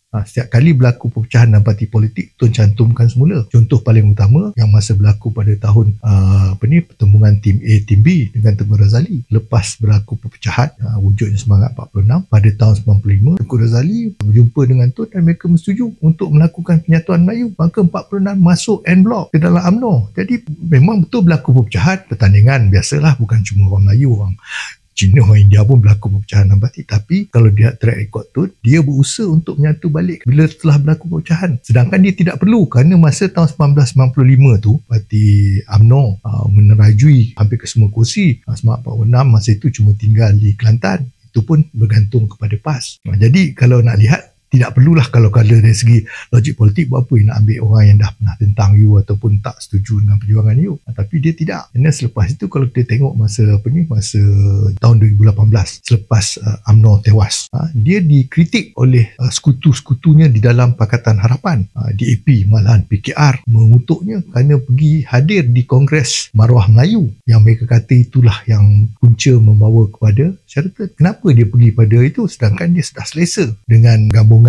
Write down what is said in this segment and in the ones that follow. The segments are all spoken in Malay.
Setiap kali berlaku perpecahan dalam parti politik, Tun cantumkan semula. Contoh paling utama yang masa berlaku pada tahun pertembungan tim A, tim B dengan Tengku Razali. Lepas berlaku perpecahan, wujudnya Semangat 46, pada tahun 95, Tengku Razali berjumpa dengan Tun dan mereka bersetuju untuk melakukan penyatuan Melayu. Maka 46 masuk en blok ke dalam UMNO. Jadi memang betul berlaku perpecahan, pertandingan biasalah, bukan cuma orang Melayu, orang Cina, orang India pun berlaku perpecahan dalam parti. Tapi kalau dia track record tu, dia berusaha untuk menyatu balik bila setelah berlaku perpecahan. Sedangkan dia tidak perlu, kerana masa tahun 1995 tu, parti UMNO menerajui hampir ke semua kursi. Semangat 46 masa itu cuma tinggal di Kelantan. Itu pun bergantung kepada PAS. Jadi kalau nak lihat, tidak perlulah kalau dari segi logik politik, buat apa nak ambil orang yang dah pernah tentang you ataupun tak setuju dengan perjuangan you. Tapi dia tidak. Dan selepas itu kalau kita tengok masa masa tahun 2018 selepas UMNO tewas, dia dikritik oleh sekutu-sekutunya di dalam Pakatan Harapan, DAP, malahan PKR mengutuknya kerana pergi hadir di Kongres Maruah Melayu yang mereka kata itulah yang punca membawa kepada Sheraton. Kenapa dia pergi pada itu sedangkan dia sudah selesa dengan gabungan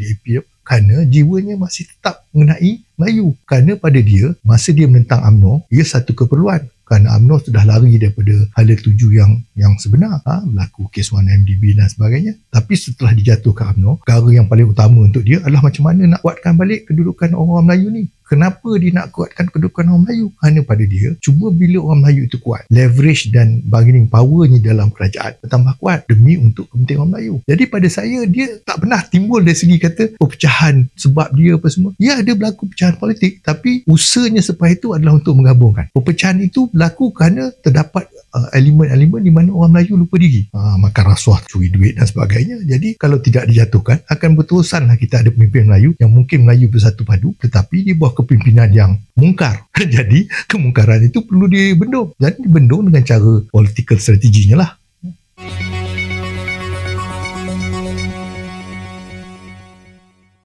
DAP, kerana jiwanya masih tetap mengenai Melayu. Kerana pada dia, masa dia menentang UMNO, ia satu keperluan. Kerana UMNO sudah lari daripada hala tuju yang sebenar, berlaku kes 1MDB dan sebagainya. Tapi setelah dijatuhkan UMNO, perkara yang paling utama untuk dia adalah macam mana nak kuatkan balik kedudukan orang Melayu ni. Kenapa dia nak kuatkan kedudukan orang Melayu? Kerana pada dia, cuma bila orang Melayu itu kuat, leverage dan bargaining powernya dalam kerajaan bertambah kuat demi untuk kepentingan orang Melayu. Jadi pada saya, dia tak pernah timbul dari segi kata perpecahan sebab dia apa semua. Ya, ada berlaku perpecahan politik, tapi usahanya selepas itu adalah untuk menggabungkan. Perpecahan itu berlaku kerana terdapat elemen-elemen di mana orang Melayu lupa diri, makan rasuah, curi duit dan sebagainya. Jadi kalau tidak dijatuhkan, akan berterusanlah kita ada pemimpin Melayu yang mungkin Melayu bersatu padu, tetapi di bawah kepimpinan yang mungkar. Jadi kemungkaran itu perlu dibendung, dan dibendung dengan cara political strateginya lah.